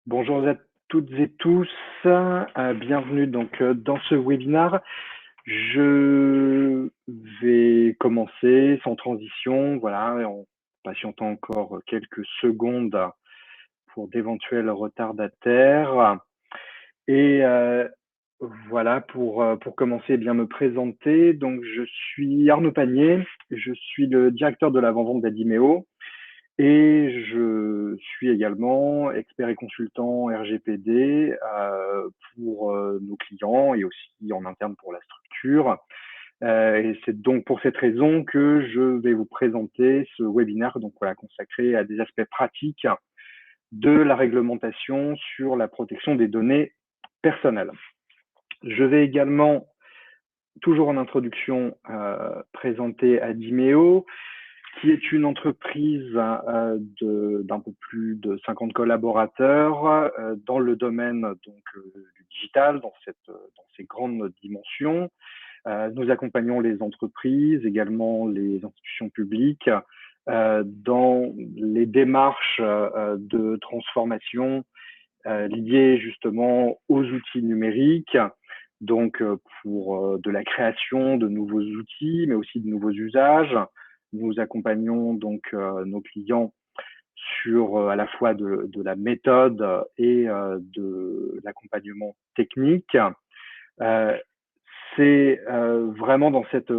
Bonjour à toutes et tous, bienvenue donc dans ce webinaire. Je vais commencer sans transition, voilà, en patientant encore quelques secondes pour d'éventuels retardataires. Et voilà, pour commencer, bien me présenter. Donc, je suis Arnaud Panier, je suis le directeur de l'avant-vente d'Adimeo. Et je suis également expert et consultant RGPD pour nos clients et aussi en interne pour la structure. Et c'est donc pour cette raison que je vais vous présenter ce webinaire donc voilà, consacré à des aspects pratiques de la réglementation sur la protection des données personnelles. Je vais également, toujours en introduction, présenter Adimeo, qui est une entreprise d'un peu plus de 50 collaborateurs dans le domaine donc du digital, dans ces grandes dimensions. Nous accompagnons les entreprises, également les institutions publiques, dans les démarches de transformation liées justement aux outils numériques, donc pour de la création de nouveaux outils, mais aussi de nouveaux usages. Nous accompagnons donc nos clients sur à la fois de la méthode et de l'accompagnement technique. C'est vraiment dans cet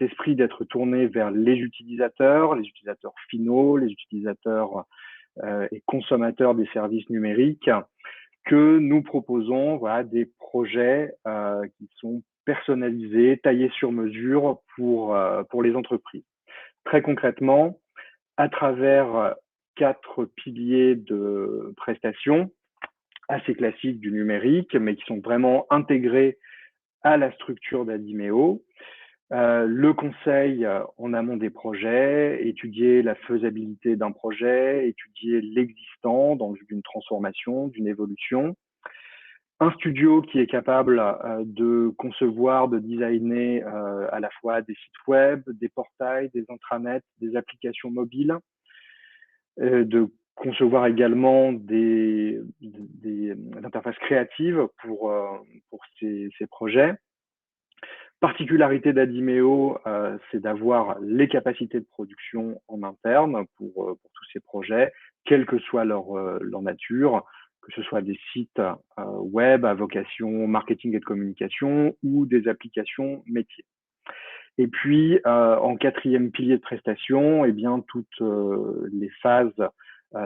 esprit d'être tourné vers les utilisateurs finaux, les utilisateurs et consommateurs des services numériques, que nous proposons voilà, des projets qui sont personnalisés, taillés sur mesure pour les entreprises. Très concrètement, à travers 4 piliers de prestations assez classiques du numérique, mais qui sont vraiment intégrés à la structure d'Adimeo. Le conseil en amont des projets, étudier la faisabilité d'un projet, étudier l'existant dans le but d'une transformation, d'une évolution. Un studio qui est capable de concevoir, de designer à la fois des sites web, des portails, des intranets, des applications mobiles, de concevoir également des interfaces créatives pour ces projets. Particularité d'Adimeo, c'est d'avoir les capacités de production en interne pour tous ces projets, quelle que soit leur nature, que ce soit des sites web à vocation marketing et de communication ou des applications métiers. Et puis, en quatrième pilier de prestation, eh bien, toutes les phases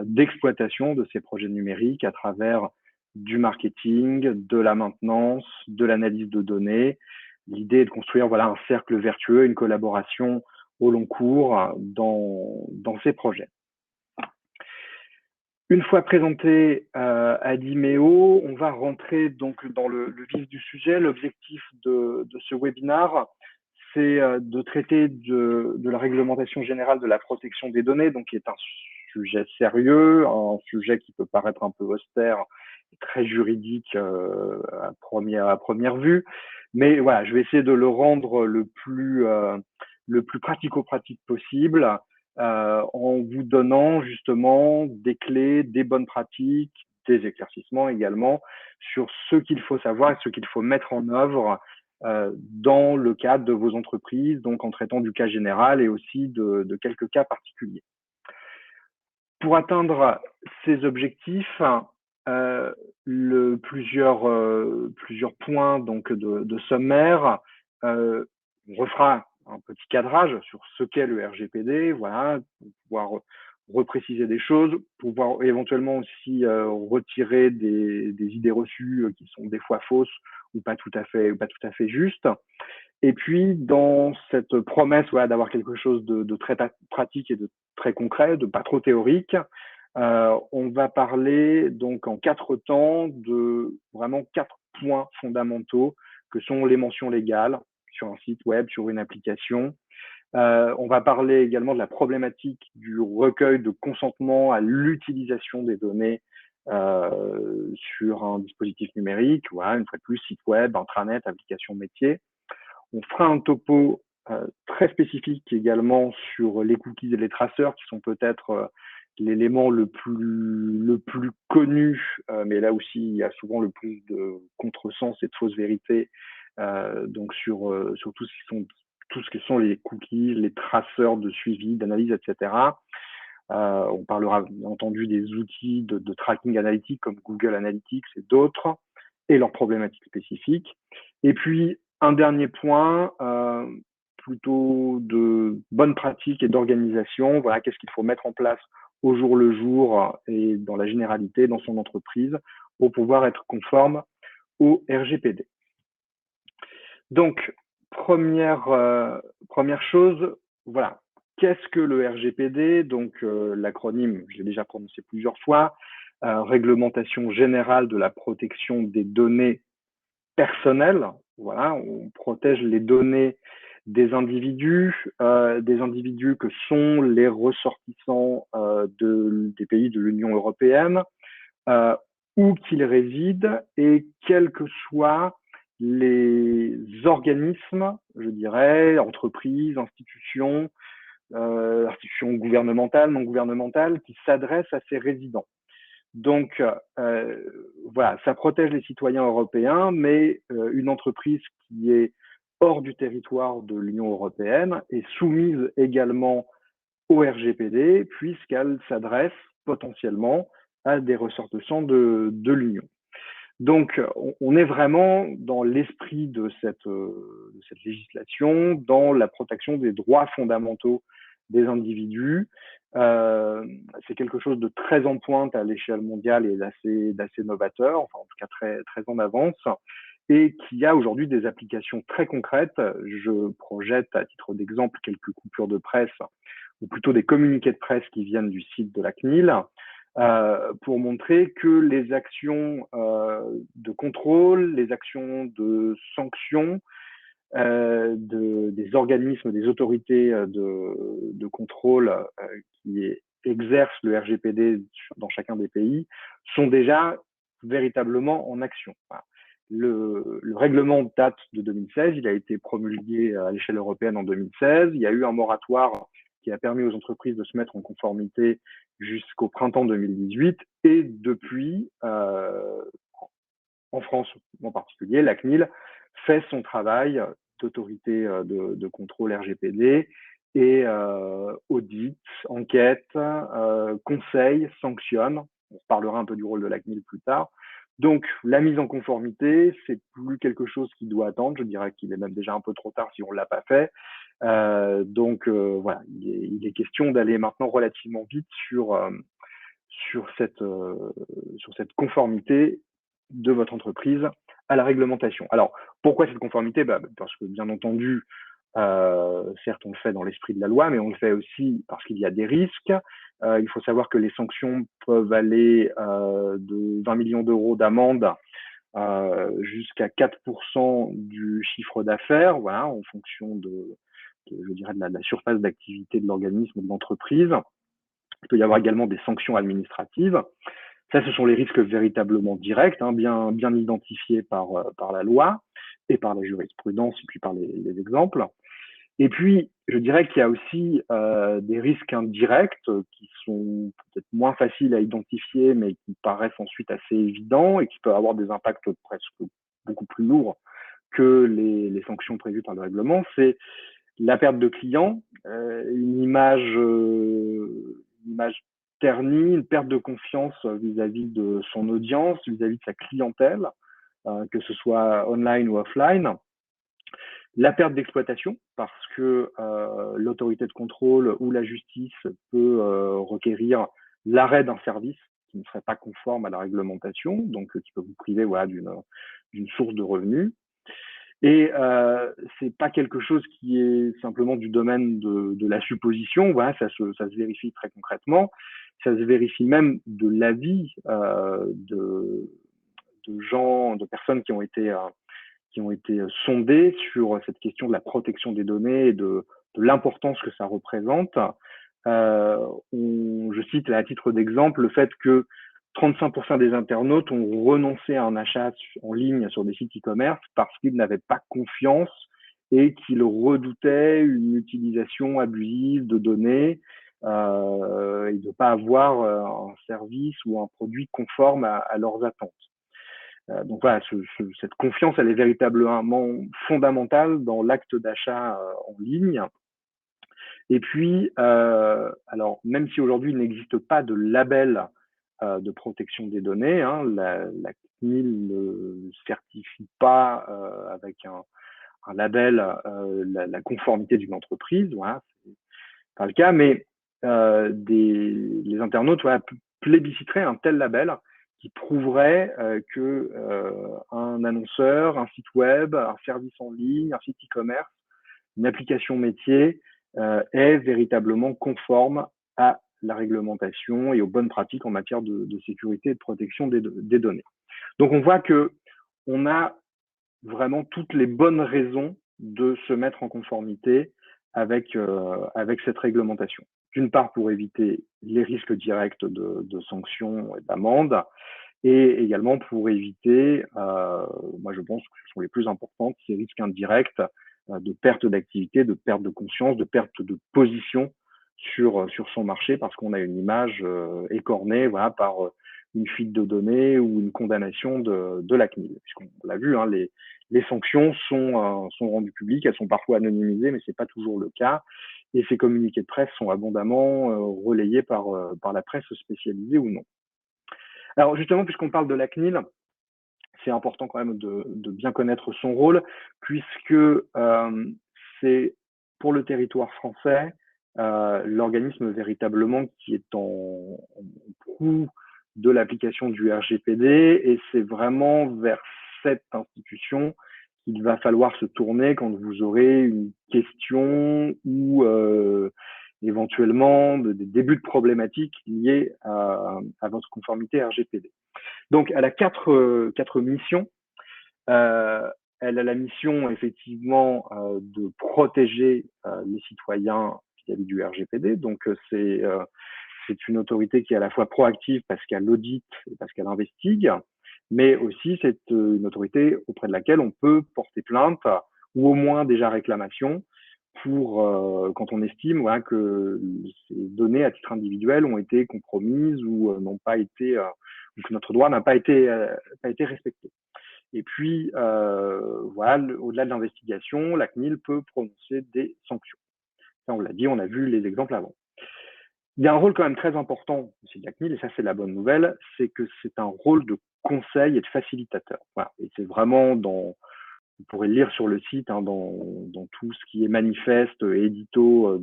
d'exploitation de ces projets numériques à travers du marketing, de la maintenance, de l'analyse de données. L'idée est de construire voilà, un cercle vertueux, une collaboration au long cours dans ces projets. Une fois présenté Adimeo, on va rentrer donc dans le vif du sujet. L'objectif de ce webinaire, c'est de traiter de la réglementation générale de la protection des données, donc qui est un sujet sérieux, un sujet qui peut paraître un peu austère, très juridique à première vue. Mais voilà, je vais essayer de le rendre le plus pratico-pratique possible, en vous donnant justement des clés, des bonnes pratiques, des éclaircissements également sur ce qu'il faut savoir et ce qu'il faut mettre en œuvre dans le cadre de vos entreprises, donc en traitant du cas général et aussi de quelques cas particuliers. Pour atteindre ces objectifs, plusieurs points donc de sommaire. On refera un petit cadrage sur ce qu'est le RGPD, voilà, pour pouvoir repréciser des choses, pour pouvoir éventuellement aussi retirer des idées reçues qui sont des fois fausses ou pas tout à fait justes. Et puis, dans cette promesse voilà, d'avoir quelque chose de très pratique et de très concret, de pas trop théorique, on va parler donc en 4 temps de vraiment 4 points fondamentaux que sont les mentions légales sur un site web, sur une application. On va parler également de la problématique du recueil de consentement à l'utilisation des données sur un dispositif numérique, voilà, une fois de plus, site web, intranet, application métier. On fera un topo très spécifique également sur les cookies et les traceurs qui sont peut-être l'élément le plus connu, mais là aussi il y a souvent le plus de contresens et de fausses vérités, donc sur tout ce qui sont les cookies, les traceurs de suivi, d'analyse, etc. On parlera bien entendu des outils de tracking analytique comme Google Analytics et d'autres, et leurs problématiques spécifiques. Et puis, un dernier point, plutôt de bonne pratique et d'organisation. Voilà, qu'est-ce qu'il faut mettre en place au jour le jour et dans la généralité dans son entreprise pour pouvoir être conforme au RGPD. Donc, première chose, voilà, qu'est-ce que le RGPD? Donc, l'acronyme, je l'ai déjà prononcé plusieurs fois, Réglementation générale de la protection des données personnelles. Voilà, on protège les données des individus que sont les ressortissants des pays de l'Union européenne, où qu'ils résident et quels que soient les organismes, je dirais, entreprises, institutions gouvernementales, non gouvernementales, qui s'adressent à ces résidents. Donc, voilà, ça protège les citoyens européens, mais une entreprise qui est hors du territoire de l'Union européenne est soumise également au RGPD, puisqu'elle s'adresse potentiellement à des ressortissants de l'Union. Donc, on est vraiment dans l'esprit de cette législation, dans la protection des droits fondamentaux des individus. C'est quelque chose de très en pointe à l'échelle mondiale et d'assez novateur, enfin en tout cas très, très en avance, et qui a aujourd'hui des applications très concrètes. Je projette à titre d'exemple quelques coupures de presse, ou plutôt des communiqués de presse qui viennent du site de la CNIL, pour montrer que les actions de contrôle, les actions de sanction des organismes, des autorités de contrôle qui exercent le RGPD dans chacun des pays sont déjà véritablement en action. Voilà. Le règlement date de 2016, il a été promulgué à l'échelle européenne en 2016, il y a eu un moratoire qui a permis aux entreprises de se mettre en conformité jusqu'au printemps 2018, et depuis, en France en particulier, la CNIL fait son travail d'autorité de contrôle RGPD et audite, enquête, conseille, sanctionne. On parlera un peu du rôle de la CNIL plus tard. Donc, la mise en conformité, c'est plus quelque chose qui doit attendre. Je dirais qu'il est même déjà un peu trop tard si on ne l'a pas fait. Donc, voilà, il est question d'aller maintenant relativement vite sur cette conformité de votre entreprise à la réglementation. Alors, pourquoi cette conformité? Parce que, bien entendu, certes, on le fait dans l'esprit de la loi, mais on le fait aussi parce qu'il y a des risques. Il faut savoir que les sanctions peuvent aller de 20 millions d'euros d'amende jusqu'à 4% du chiffre d'affaires, voilà, en fonction je dirais, de la surface d'activité de l'organisme ou de l'entreprise. Il peut y avoir également des sanctions administratives. Ça, ce sont les risques véritablement directs, hein, bien identifiés par la loi et par la jurisprudence et puis par les exemples. Et puis, je dirais qu'il y a aussi des risques indirects qui sont peut-être moins faciles à identifier, mais qui paraissent ensuite assez évidents et qui peuvent avoir des impacts presque beaucoup plus lourds que les sanctions prévues par le règlement. C'est la perte de clients, une image ternie, une perte de confiance vis-à-vis de son audience, vis-à-vis de sa clientèle, que ce soit online ou offline. La perte d'exploitation, parce que l'autorité de contrôle ou la justice peut requérir l'arrêt d'un service qui ne serait pas conforme à la réglementation, donc qui peut vous priver voilà, d'une source de revenus. Et c'est pas quelque chose qui est simplement du domaine de la supposition. Voilà, ça se vérifie très concrètement. Ça se vérifie même de l'avis de gens, de personnes qui ont été sondées sur cette question de la protection des données et de l'importance que ça représente. Je cite à titre d'exemple le fait que 35% des internautes ont renoncé à un achat en ligne sur des sites e-commerce parce qu'ils n'avaient pas confiance et qu'ils redoutaient une utilisation abusive de données et de ne pas avoir un service ou un produit conforme à leurs attentes. Donc voilà, cette confiance, elle est véritablement fondamentale dans l'acte d'achat en ligne. Et puis, alors même si aujourd'hui il n'existe pas de label de protection des données, hein, la CNIL ne certifie pas avec un label la conformité d'une entreprise, voilà, c'est pas le cas, mais les internautes voilà, plébisciteraient un tel label qui prouverait que un annonceur, un site web, un service en ligne, un site e-commerce, une application métier est véritablement conforme à la réglementation et aux bonnes pratiques en matière de sécurité et de protection des données. Donc on voit que on a vraiment toutes les bonnes raisons de se mettre en conformité avec cette réglementation. D'une part pour éviter les risques directs de sanctions et d'amendes, et également pour éviter, moi je pense que ce sont les plus importants, ces risques indirects de perte d'activité, de perte de conscience, de perte de position sur son marché parce qu'on a une image écornée voilà, par une fuite de données ou une condamnation de la CNIL. Puisqu'on l'a vu, hein, les sanctions sont rendues publiques, elles sont parfois anonymisées, mais ce n'est pas toujours le cas. Et ces communiqués de presse sont abondamment relayés par la presse spécialisée ou non. Alors justement, puisqu'on parle de la CNIL, c'est important quand même de bien connaître son rôle, puisque c'est pour le territoire français l'organisme véritablement qui est en proue de l'application du RGPD, et c'est vraiment vers cette institution qu'il va falloir se tourner quand vous aurez une question ou éventuellement des débuts de problématiques liés à votre conformité RGPD. Donc, elle a quatre missions. Elle a la mission, effectivement, de protéger les citoyens vis-à-vis du RGPD. Donc, c'est une autorité qui est à la fois proactive parce qu'elle audite et parce qu'elle investigue, mais aussi c'est une autorité auprès de laquelle on peut porter plainte ou au moins déjà réclamation pour quand on estime voilà, que ces données à titre individuel ont été compromises ou n'ont pas été ou que notre droit n'a pas été respecté. Et puis voilà, au-delà de l'investigation, la CNIL peut prononcer des sanctions. Ça, on l'a dit, on a vu les exemples avant. Il y a un rôle quand même très important aussi de la CNIL, et ça c'est la bonne nouvelle, c'est que c'est un rôle de conseil et de facilitateur. Voilà. Et c'est vraiment dans, vous pourrez le lire sur le site, hein, dans tout ce qui est manifeste, édito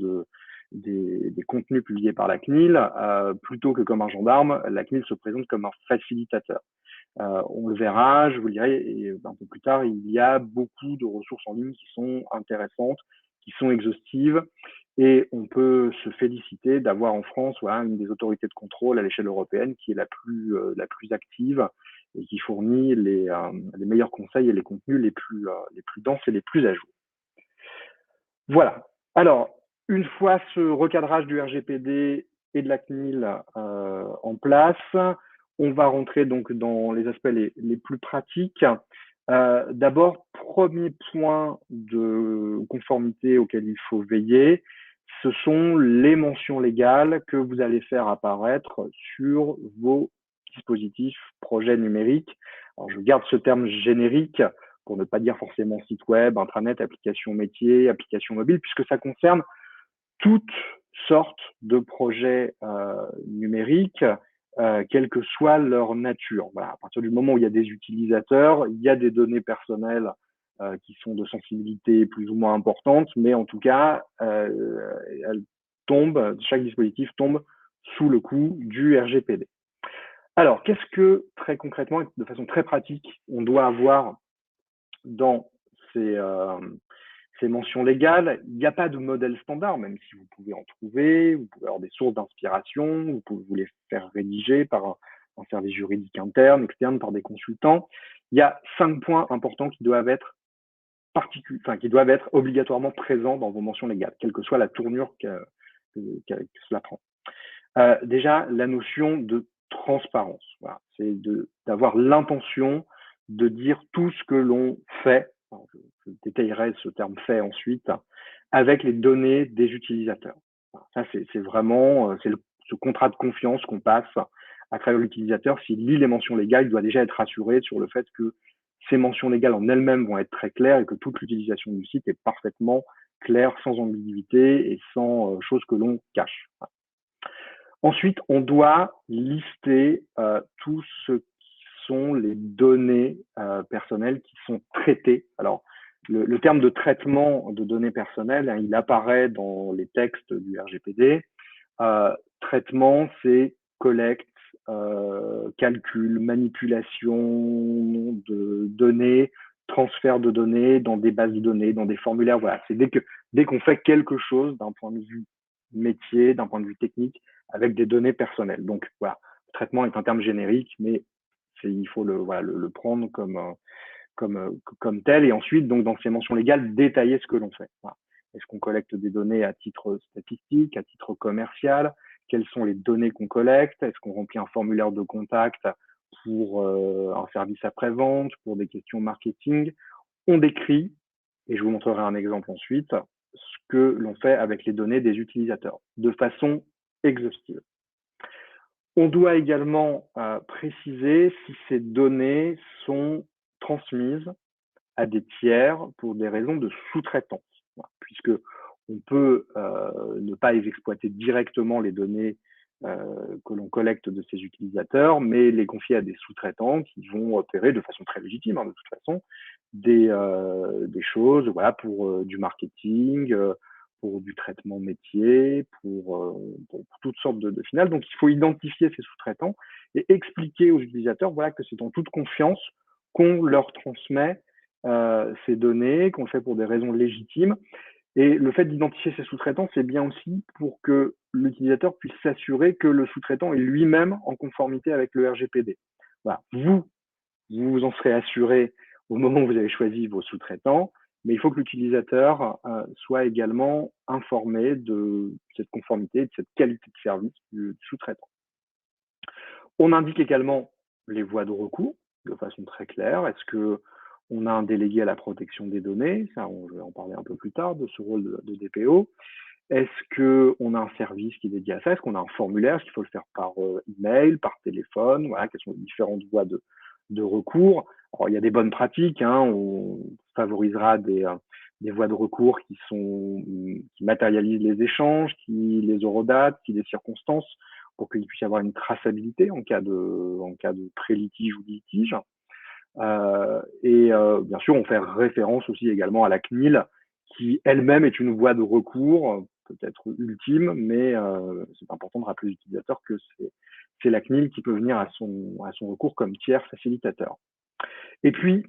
des contenus publiés par la CNIL, plutôt que comme un gendarme, la CNIL se présente comme un facilitateur. On le verra, je vous le dirai, et un peu plus tard, il y a beaucoup de ressources en ligne qui sont intéressantes, qui sont exhaustives, et on peut se féliciter d'avoir en France voilà, une des autorités de contrôle à l'échelle européenne qui est la plus active et qui fournit les meilleurs conseils et les contenus les plus denses et les plus à jour. Voilà. Alors, une fois ce recadrage du RGPD et de la CNIL en place, on va rentrer donc dans les aspects les plus pratiques. D'abord, premier point de conformité auquel il faut veiller, ce sont les mentions légales que vous allez faire apparaître sur vos dispositifs projets numériques. Alors, je garde ce terme générique pour ne pas dire forcément site web, intranet, application métier, application mobile, puisque ça concerne toutes sortes de projets numériques, quelle que soit leur nature. Voilà, à partir du moment où il y a des utilisateurs, il y a des données personnelles qui sont de sensibilité plus ou moins importante, mais en tout cas, chaque dispositif tombe sous le coup du RGPD. Alors, qu'est-ce que très concrètement, de façon très pratique, on doit avoir dans ces mentions légales? Il n'y a pas de modèle standard, même si vous pouvez en trouver, vous pouvez avoir des sources d'inspiration, vous pouvez vous les faire rédiger par un service juridique interne, externe, par des consultants. Il y a 5 points importants qui doivent être obligatoirement présents dans vos mentions légales, quelle que soit la tournure que cela prend. Déjà, la notion de transparence. Voilà. C'est d'avoir l'intention de dire tout ce que l'on fait, je détaillerai ce terme fait ensuite, avec les données des utilisateurs. Ça, c'est vraiment ce contrat de confiance qu'on passe à travers l'utilisateur. S'il lit les mentions légales, il doit déjà être rassuré sur le fait que ces mentions légales en elles-mêmes vont être très claires et que toute l'utilisation du site est parfaitement claire, sans ambiguïté et sans chose que l'on cache. Ensuite, on doit lister tout ce qui sont les données personnelles qui sont traitées. Alors, le terme de traitement de données personnelles, il apparaît dans les textes du RGPD. Traitement, c'est collecte, calcul, manipulation de données, transfert de données dans des bases de données, dans des formulaires. Voilà, c'est dès qu'on fait quelque chose d'un point de vue métier, d'un point de vue technique, avec des données personnelles. Donc voilà, traitement est un terme générique, mais il faut le prendre comme tel. Et ensuite, donc dans ces mentions légales, détailler ce que l'on fait. Voilà. Est-ce qu'on collecte des données à titre statistique, à titre commercial? Quelles sont les données qu'on collecte? Est-ce qu'on remplit un formulaire de contact pour un service après-vente, pour des questions marketing? On décrit, et je vous montrerai un exemple ensuite, ce que l'on fait avec les données des utilisateurs, de façon exhaustive. On doit également préciser si ces données sont transmises à des tiers pour des raisons de sous-traitance, puisque on peut ne pas exploiter directement les données que l'on collecte de ces utilisateurs, mais les confier à des sous-traitants qui vont opérer de façon très légitime, de toute façon, des choses voilà, pour du marketing, pour du traitement métier, pour toutes sortes de finales. Donc, il faut identifier ces sous-traitants et expliquer aux utilisateurs voilà, que c'est en toute confiance qu'on leur transmet ces données, qu'on le fait pour des raisons légitimes. Et le fait d'identifier ces sous-traitants, c'est bien aussi pour que l'utilisateur puisse s'assurer que le sous-traitant est lui-même en conformité avec le RGPD. Voilà. Vous vous en serez assuré au moment où vous avez choisi vos sous-traitants, mais il faut que l'utilisateur soit également informé de cette conformité, de cette qualité de service du sous-traitant. On indique également les voies de recours de façon très claire. Est-ce que on a un délégué à la protection des données? Ça, je vais en parler un peu plus tard de ce rôle de DPO. Est-ce qu'on a un service qui est dédié à ça? Est-ce qu'on a un formulaire? Est-ce qu'il faut le faire par email, par téléphone? Voilà, quelles sont les différentes voies de recours? Alors, il y a des bonnes pratiques. On favorisera des voies de recours qui matérialisent les échanges, qui les horodatent, qui les circonstances, pour qu'il puisse y avoir une traçabilité en cas de pré-litige ou de litige. Bien sûr, on fait référence aussi également à la CNIL, qui elle-même est une voie de recours, peut-être ultime, mais c'est important de rappeler aux utilisateurs que c'est la CNIL qui peut venir à son recours comme tiers facilitateur. Et puis,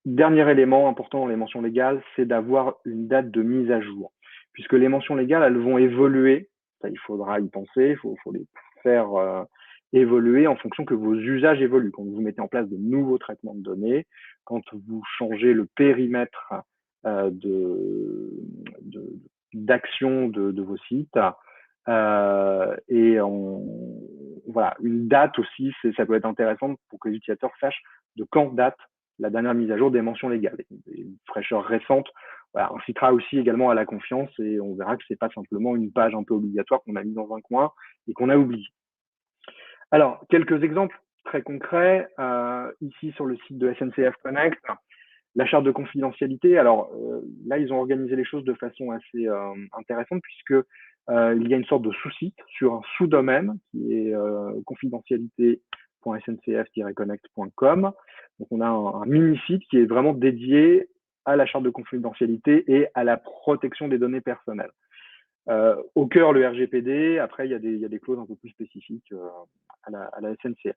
dernier élément important dans les mentions légales, c'est d'avoir une date de mise à jour. Puisque les mentions légales, elles vont évoluer, ça, il faudra y penser, il faut les faire évoluer en fonction que vos usages évoluent. Quand vous mettez en place de nouveaux traitements de données, quand vous changez le périmètre d'action de vos sites, voilà, une date aussi, ça peut être intéressant pour que les utilisateurs sachent de quand date la dernière mise à jour des mentions légales. Une fraîcheur récente incitera aussi également à la confiance et on verra que c'est pas simplement une page un peu obligatoire qu'on a mis dans un coin et qu'on a oublié. Alors, quelques exemples très concrets. Ici, sur le site de SNCF Connect, la charte de confidentialité. Alors, là, ils ont organisé les choses de façon assez intéressante puisque il y a une sorte de sous-site sur un sous-domaine qui est confidentialité.sncf-connect.com. Donc, on a un mini-site qui est vraiment dédié à la charte de confidentialité et à la protection des données personnelles. Au cœur, le RGPD. Après, il y a des clauses un peu plus spécifiques à la SNCF.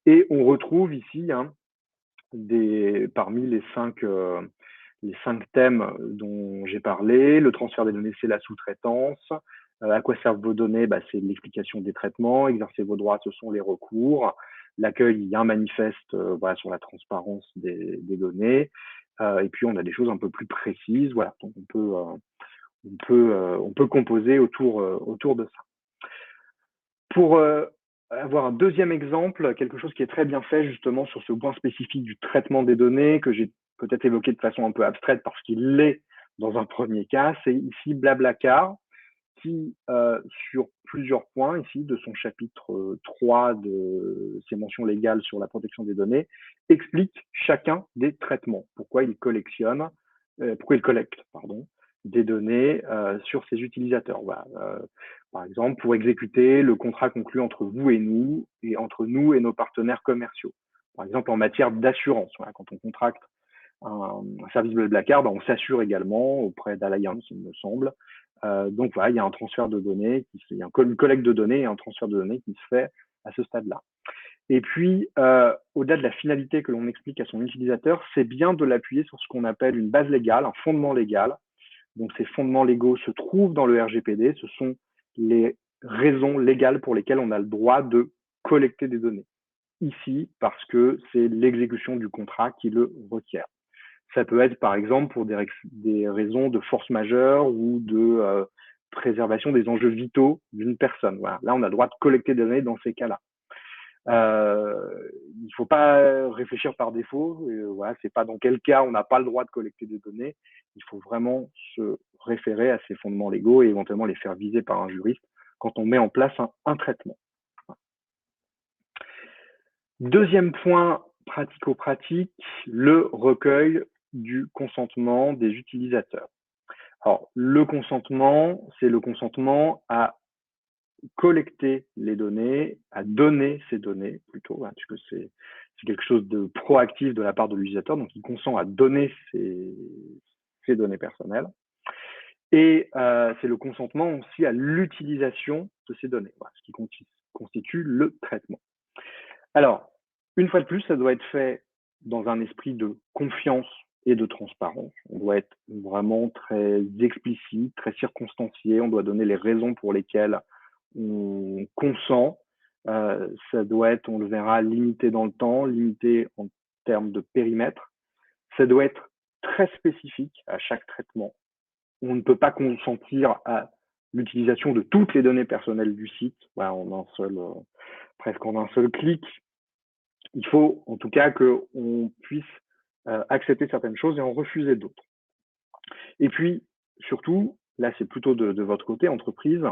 Et on retrouve ici parmi les cinq thèmes dont j'ai parlé, le transfert des données, c'est la sous-traitance. À quoi servent vos données? C'est l'explication des traitements. Exercer vos droits, ce sont les recours. L'accueil, il y a un manifeste sur la transparence des données. Et puis, on a des choses un peu plus précises. Voilà, donc on peut composer autour de ça. Pour avoir un deuxième exemple, quelque chose qui est très bien fait justement sur ce point spécifique du traitement des données que j'ai peut-être évoqué de façon un peu abstraite parce qu'il l'est dans un premier cas, c'est ici Blablacar qui, sur plusieurs points ici de son chapitre 3 de ses mentions légales sur la protection des données, explique chacun des traitements, pourquoi il collecte, pardon, des données sur ses utilisateurs. Voilà. Par exemple, pour exécuter le contrat conclu entre vous et entre nous et nos partenaires commerciaux. Par exemple, en matière d'assurance, voilà, quand on contracte un service BlaBlaCar, on s'assure également auprès d'Allianz, il me semble. Donc voilà, il y a un transfert de données, il y a une collecte de données et un transfert de données qui se fait à ce stade-là. Et puis, au-delà de la finalité que l'on explique à son utilisateur, c'est bien de l'appuyer sur ce qu'on appelle une base légale, un fondement légal. Donc ces fondements légaux se trouvent dans le RGPD, ce sont les raisons légales pour lesquelles on a le droit de collecter des données. Ici, parce que c'est l'exécution du contrat qui le requiert. Ça peut être par exemple pour des raisons de force majeure ou de préservation des enjeux vitaux d'une personne. Voilà. Là, on a le droit de collecter des données dans ces cas-là. Il ne faut pas réfléchir par défaut. Voilà, c'est pas dans quel cas on n'a pas le droit de collecter des données. Il faut vraiment se référer à ces fondements légaux et éventuellement les faire viser par un juriste quand on met en place un traitement. Deuxième point pratico-pratique, le recueil du consentement des utilisateurs. Alors, le consentement, c'est le consentement à collecter les données, à donner ces données plutôt, puisque c'est quelque chose de proactif de la part de l'utilisateur, donc il consent à donner ces données personnelles. Et c'est le consentement aussi à l'utilisation de ces données, voilà, ce qui constitue le traitement. Alors, une fois de plus, ça doit être fait dans un esprit de confiance et de transparence. On doit être vraiment très explicite, très circonstancié. On doit donner les raisons pour lesquelles on consent. Ça doit être, on le verra, limité dans le temps, limité en termes de périmètre. Ça doit être très spécifique à chaque traitement. On ne peut pas consentir à l'utilisation de toutes les données personnelles du site, voilà, presque en un seul clic. Il faut en tout cas qu'on puisse accepter certaines choses et en refuser d'autres. Et puis, surtout, là c'est plutôt de votre côté, entreprise,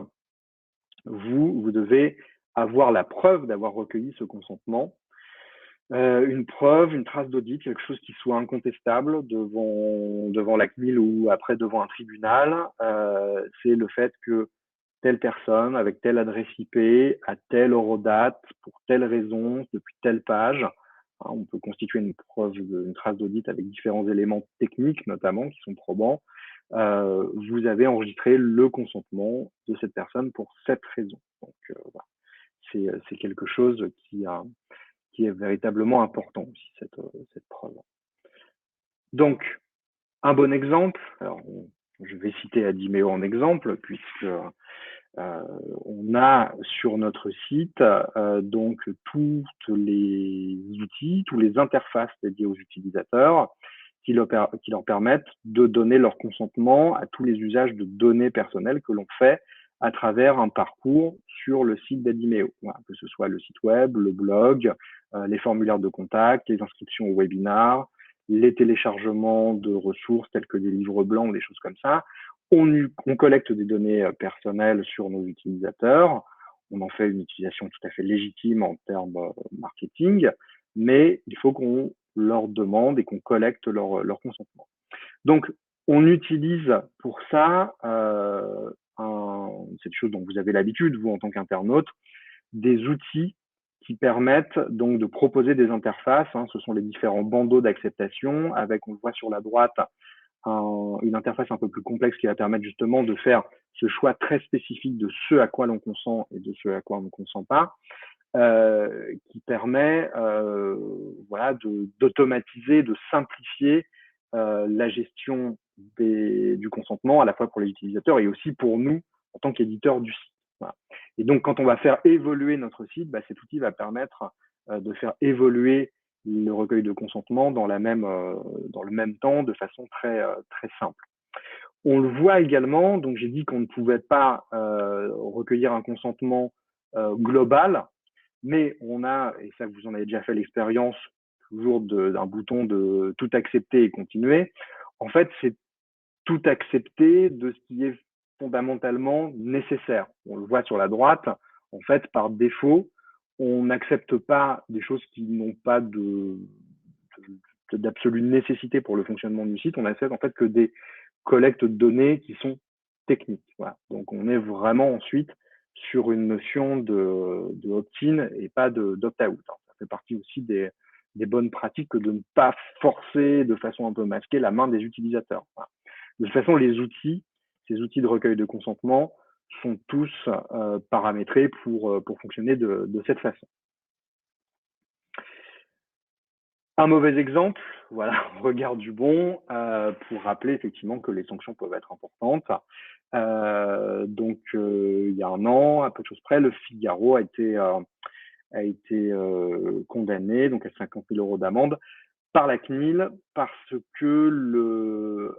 vous devez avoir la preuve d'avoir recueilli ce consentement, une preuve, une trace d'audit, quelque chose qui soit incontestable devant la CNIL ou après devant un tribunal. C'est le fait que telle personne avec telle adresse IP, à telle eurodate, pour telle raison, depuis telle page. On peut constituer une preuve, une trace d'audit avec différents éléments techniques notamment qui sont probants. Vous avez enregistré le consentement de cette personne pour cette raison. Donc voilà. C'est quelque chose qui est véritablement important aussi, cette preuve. Donc, un bon exemple, alors je vais citer Adimeo en exemple, puisque on a sur notre site donc tous les outils, tous les interfaces dédiées aux utilisateurs qui leur permettent de donner leur consentement à tous les usages de données personnelles que l'on fait à travers un parcours sur le site d'Adimeo, voilà, que ce soit le site web, le blog, les formulaires de contact, les inscriptions au webinar, les téléchargements de ressources tels que des livres blancs ou des choses comme ça. On collecte des données personnelles sur nos utilisateurs. On en fait une utilisation tout à fait légitime en termes marketing, mais il faut qu'on leur demande et qu'on collecte leur consentement. Donc, on utilise pour ça, c'est une chose dont vous avez l'habitude, vous, en tant qu'internaute, des outils qui permettent donc de proposer des interfaces. Ce sont les différents bandeaux d'acceptation avec, on le voit sur la droite, une interface un peu plus complexe qui va permettre justement de faire ce choix très spécifique de ce à quoi l'on consent et de ce à quoi on ne consent pas, qui permet voilà, d'automatiser, de simplifier la gestion du consentement, à la fois pour les utilisateurs et aussi pour nous en tant qu'éditeurs du site. Voilà. Et donc, quand on va faire évoluer notre site, cet outil va permettre de faire évoluer le recueil de consentement dans le même temps, de façon très simple. On le voit également, donc j'ai dit qu'on ne pouvait pas recueillir un consentement global, mais on a, et ça vous en avez déjà fait l'expérience, toujours d'un bouton de tout accepter et continuer. En fait, c'est tout accepter de ce qui est fondamentalement nécessaire. On le voit sur la droite, en fait, par défaut, on n'accepte pas des choses qui n'ont pas d'absolue nécessité pour le fonctionnement du site. On accepte en fait que des collectes de données qui sont techniques. Voilà. Donc, on est vraiment ensuite sur une notion de opt-in et pas d'opt-out. Ça fait partie aussi des bonnes pratiques que de ne pas forcer de façon un peu masquée la main des utilisateurs. Voilà. De toute façon, ces outils de recueil de consentement sont tous paramétrés pour fonctionner de cette façon. Un mauvais exemple, voilà, regard du bon, pour rappeler effectivement que les sanctions peuvent être importantes. Donc, il y a un an, à peu de choses près, le Figaro a été condamné donc à 50 000 € d'amende par la CNIL parce que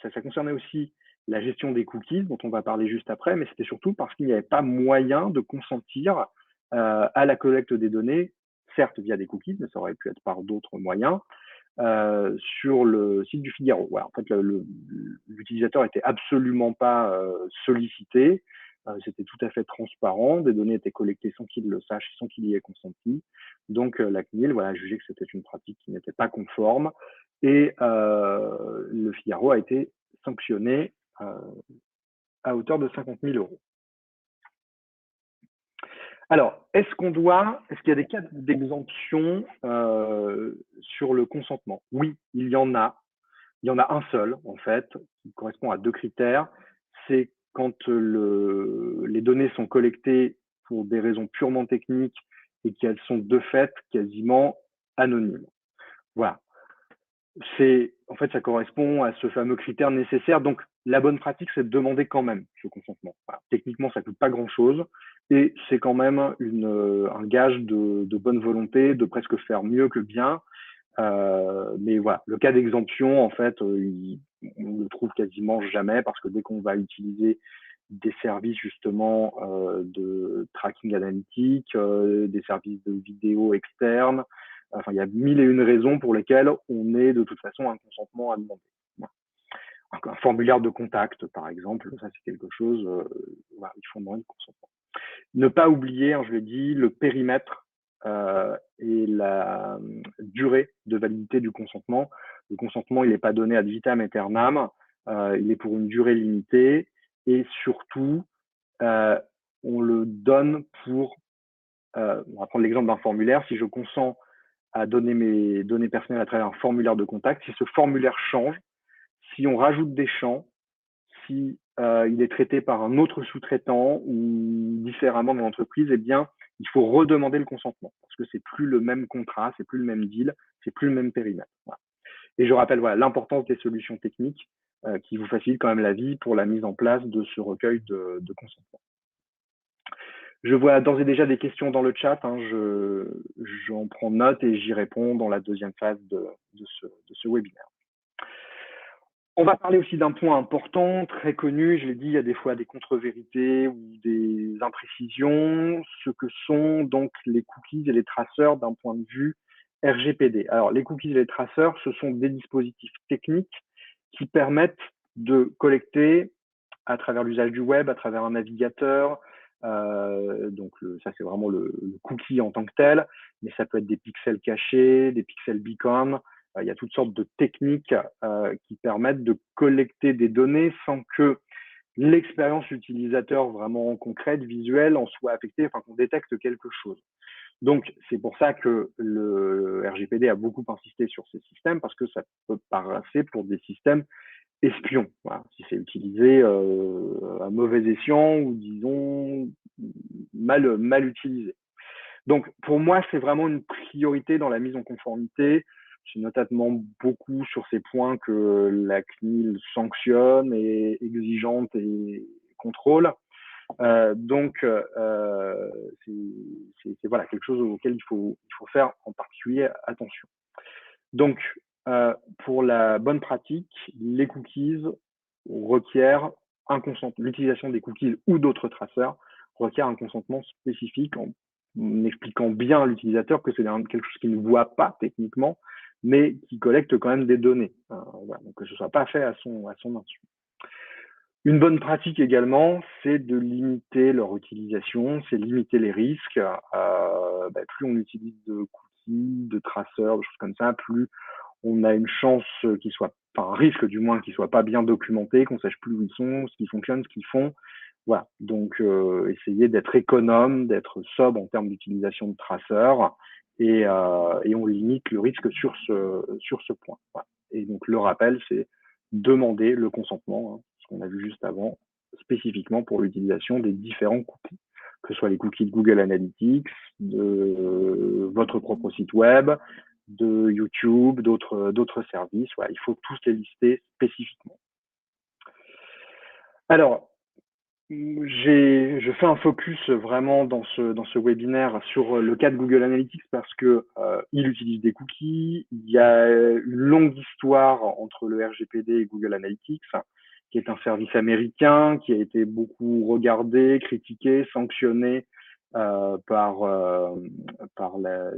ça concernait aussi la gestion des cookies dont on va parler juste après, mais c'était surtout parce qu'il n'y avait pas moyen de consentir à la collecte des données, certes via des cookies, mais ça aurait pu être par d'autres moyens, sur le site du Figaro. Voilà, en fait, l'utilisateur était absolument pas sollicité. C'était tout à fait transparent. Des données étaient collectées sans qu'il le sache, sans qu'il y ait consenti. Donc, la CNIL a jugé que c'était une pratique qui n'était pas conforme. Et le Figaro a été sanctionné à hauteur de 50 000 €. Alors, est-ce qu'il y a des cas d'exemption sur le consentement? Oui, il y en a. Il y en a un seul, en fait, qui correspond à 2 critères. C'est quand les données sont collectées pour des raisons purement techniques et qu'elles sont de fait quasiment anonymes. Voilà. En fait, ça correspond à ce fameux critère nécessaire. Donc, la bonne pratique, c'est de demander quand même ce consentement. Voilà. Techniquement, ça coûte pas grand-chose et c'est quand même un gage de bonne volonté, de presque faire mieux que bien. Mais voilà, le cas d'exemption, en fait, on le trouve quasiment jamais parce que dès qu'on va utiliser des services justement de tracking analytique, des services de vidéo externes, enfin, il y a 1001 raisons pour lesquelles on est de toute façon un consentement à demander. Voilà. Un formulaire de contact, par exemple, ça c'est quelque chose, voilà, il faut demander le consentement. Ne pas oublier, hein, je l'ai dit, le périmètre et la durée de validité du consentement. Le consentement, il n'est pas donné ad vitam aeternam, il est pour une durée limitée et surtout, on le donne pour, on va prendre l'exemple d'un formulaire, si je consens à donner mes données personnelles à travers un formulaire de contact, si ce formulaire change, si on rajoute des champs, si il est traité par un autre sous-traitant ou différemment dans l'entreprise, eh bien, il faut redemander le consentement parce que c'est plus le même contrat, c'est plus le même deal, c'est plus le même périmètre. Voilà. Et je rappelle voilà l'importance des solutions techniques qui vous facilitent quand même la vie pour la mise en place de ce recueil de consentement. Je vois d'ores et déjà des questions dans le chat, hein, j'en prends note et j'y réponds dans la deuxième phase de ce webinaire. On va parler aussi d'un point important, très connu, je l'ai dit, il y a des fois des contre-vérités ou des imprécisions, ce que sont donc les cookies et les traceurs d'un point de vue RGPD. Alors, les cookies et les traceurs, ce sont des dispositifs techniques qui permettent de collecter à travers l'usage du web, à travers un navigateur, donc ça c'est vraiment le cookie en tant que tel, mais ça peut être des pixels cachés, des pixels beacon. Il y a toutes sortes de techniques qui permettent de collecter des données sans que l'expérience utilisateur vraiment concrète, visuelle, en soit affectée, enfin qu'on détecte quelque chose. Donc, c'est pour ça que le RGPD a beaucoup insisté sur ces systèmes, parce que ça peut passer pour des systèmes espions, voilà, si c'est utilisé à mauvais escient ou disons mal utilisé. Donc, pour moi, c'est vraiment une priorité dans la mise en conformité. C'est notamment beaucoup sur ces points que la CNIL sanctionne et exigeante et contrôle. Donc, c'est voilà, quelque chose auquel il faut faire en particulier attention. Donc, pour la bonne pratique, les cookies requièrent un consentement. L'utilisation des cookies ou d'autres traceurs requiert un consentement spécifique en expliquant bien à l'utilisateur que c'est quelque chose qu'il ne voit pas techniquement, mais qui collecte quand même des données. Voilà, donc que ce ne soit pas fait à son insu. Une bonne pratique également, c'est de limiter leur utilisation, c'est limiter les risques. Plus on utilise de cookies, de traceurs, de choses comme ça, plus on a une chance qu'ils soient, enfin un risque du moins, qu'ils soient pas bien documentés, qu'on sache plus où ils sont, ce qui fonctionne, ce qu'ils font. Voilà. Donc essayer d'être économe, d'être sobre en termes d'utilisation de traceurs et on limite le risque sur ce point. Voilà. Et donc le rappel, c'est demander le consentement, hein, ce qu'on a vu juste avant, spécifiquement pour l'utilisation des différents cookies, que ce soit les cookies de Google Analytics, de votre propre site web, de YouTube, d'autres services. Voilà, il faut tous les lister spécifiquement. Alors, je fais un focus vraiment dans ce webinaire sur le cas de Google Analytics parce que il utilise des cookies. Il y a une longue histoire entre le RGPD et Google Analytics, qui est un service américain qui a été beaucoup regardé, critiqué, sanctionné par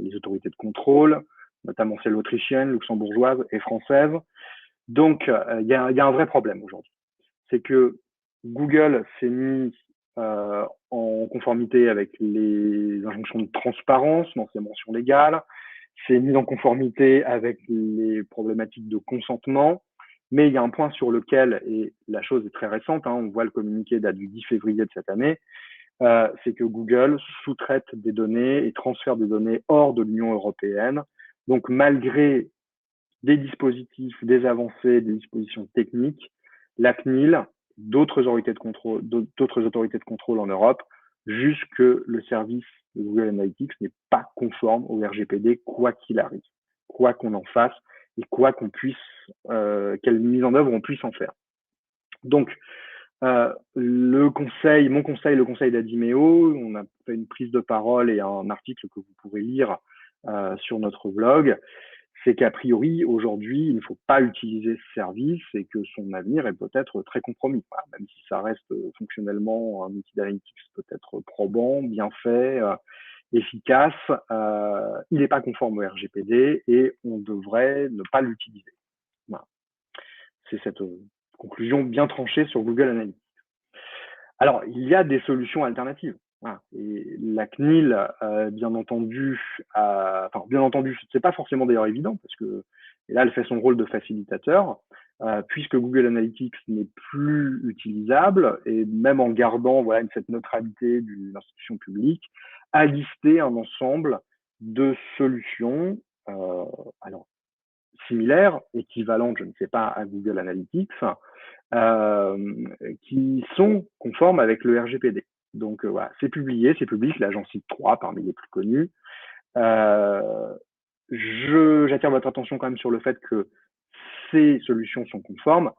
les autorités de contrôle, notamment celles autrichiennes, luxembourgeoises et françaises. Donc, il y a un vrai problème aujourd'hui. C'est que Google s'est mis en conformité avec les injonctions de transparence dans ses mentions légales, s'est mis en conformité avec les problématiques de consentement, mais il y a un point sur lequel, et la chose est très récente, hein, on voit le communiqué date du 10 février de cette année, c'est que Google sous-traite des données et transfère des données hors de l'Union européenne. Donc malgré des dispositifs, des avancées, des dispositions techniques, la CNIL, d'autres autorités de contrôle en Europe jugent que le service de Google Analytics n'est pas conforme au RGPD, quoi qu'il arrive, quoi qu'on en fasse et quoi qu'on puisse, quelle mise en œuvre on puisse en faire. Donc, mon conseil, le conseil d'Adimeo, on a fait une prise de parole et un article que vous pourrez lire sur notre blog, c'est qu'a priori, aujourd'hui, il ne faut pas utiliser ce service et que son avenir est peut-être très compromis. Voilà, même si ça reste fonctionnellement un outil d'analytics peut-être probant, bien fait, efficace, il n'est pas conforme au RGPD et on devrait ne pas l'utiliser. Voilà. C'est cette conclusion bien tranchée sur Google Analytics. Alors, il y a des solutions alternatives. Voilà. Et la CNIL, bien entendu, c'est pas forcément d'ailleurs évident parce que et là, elle fait son rôle de facilitateur, puisque Google Analytics n'est plus utilisable et même en gardant voilà cette neutralité d'une institution publique, a listé un ensemble de solutions, alors similaires, équivalentes, je ne sais pas, à Google Analytics, qui sont conformes avec le RGPD. Donc voilà, c'est publié, c'est public, là j'en cite 3 parmi les plus connus. J'attire votre attention quand même sur le fait que ces solutions sont conformes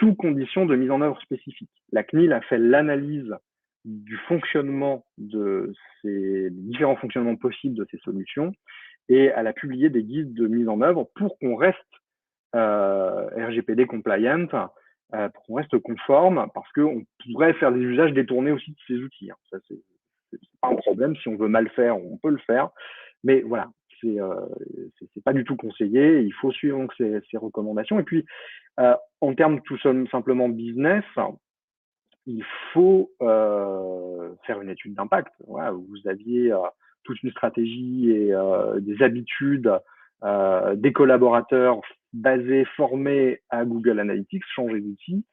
sous condition de mise en œuvre spécifique. La CNIL a fait l'analyse du fonctionnement de ces différents fonctionnements possibles de ces solutions et elle a publié des guides de mise en œuvre pour qu'on reste RGPD compliant, pour qu'on reste conforme, parce qu'on pourrait faire des usages détournés aussi de ces outils. Hein. Ça, c'est pas un problème. Si on veut mal faire, on peut le faire. Mais voilà, c'est pas du tout conseillé. Il faut suivre donc ces recommandations. Et puis, en termes tout simplement business, il faut faire une étude d'impact. Voilà, vous aviez toute une stratégie et des habitudes des collaborateurs basés, formés à Google Analytics, changer d'outil.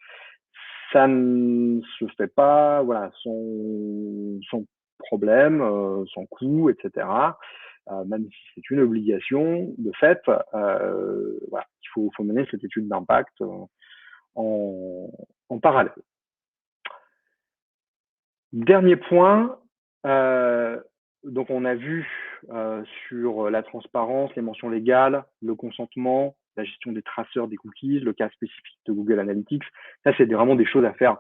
Ça ne se fait pas, voilà, sans problème, sans coût, etc. Même si c'est une obligation, de fait, voilà, il faut mener cette étude d'impact en parallèle. Dernier point, donc on a vu sur la transparence, les mentions légales, le consentement, la gestion des traceurs des cookies, le cas spécifique de Google Analytics. Ça, c'est vraiment des choses à faire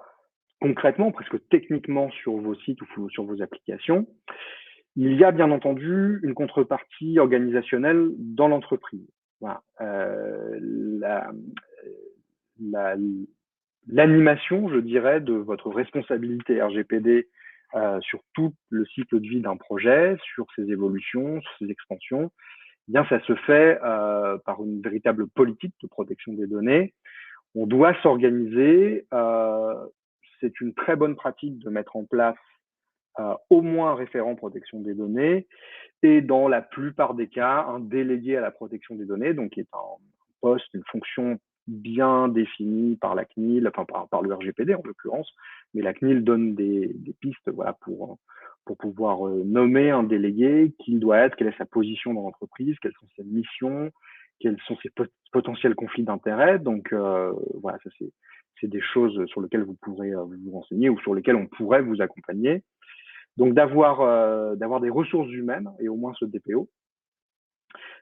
concrètement, presque techniquement sur vos sites ou sur vos applications. Il y a bien entendu une contrepartie organisationnelle dans l'entreprise. Voilà. L'animation, je dirais, de votre responsabilité RGPD sur tout le cycle de vie d'un projet, sur ses évolutions, sur ses extensions, eh bien ça se fait par une véritable politique de protection des données. On doit s'organiser c'est une très bonne pratique de mettre en place au moins un référent protection des données et dans la plupart des cas, un délégué à la protection des données, donc qui est un poste, une fonction bien définie par la CNIL, enfin par le RGPD en l'occurrence, mais la CNIL donne des pistes voilà, pour pouvoir nommer un délégué, qui il doit être, quelle est sa position dans l'entreprise, quelles sont ses missions, quels sont ses potentiels conflits d'intérêts. Donc voilà, ça c'est des choses sur lesquelles vous pourrez vous renseigner ou sur lesquelles on pourrait vous accompagner. Donc d'avoir des ressources humaines et au moins ce DPO,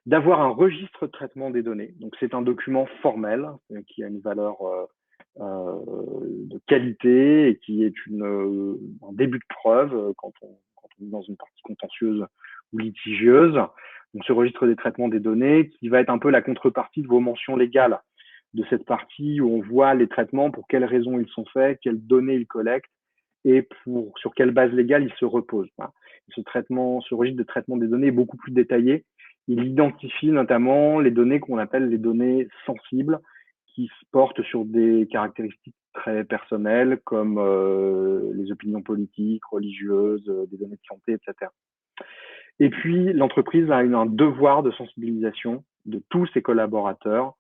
d'avoir un registre de traitement des données. Donc c'est un document formel qui a une valeur de qualité et qui est un début de preuve quand on est dans une partie contentieuse ou litigieuse. Donc ce registre des traitements des données qui va être un peu la contrepartie de vos mentions légales de cette partie où on voit les traitements, pour quelles raisons ils sont faits, quelles données ils collectent et sur quelle base légale ils se reposent. Voilà. Ce registre de traitement des données est beaucoup plus détaillé. Il identifie notamment les données qu'on appelle les données sensibles, qui portent sur des caractéristiques très personnelles comme les opinions politiques, religieuses, des données de santé, etc. Et puis, l'entreprise a un devoir de sensibilisation de tous ses collaborateurs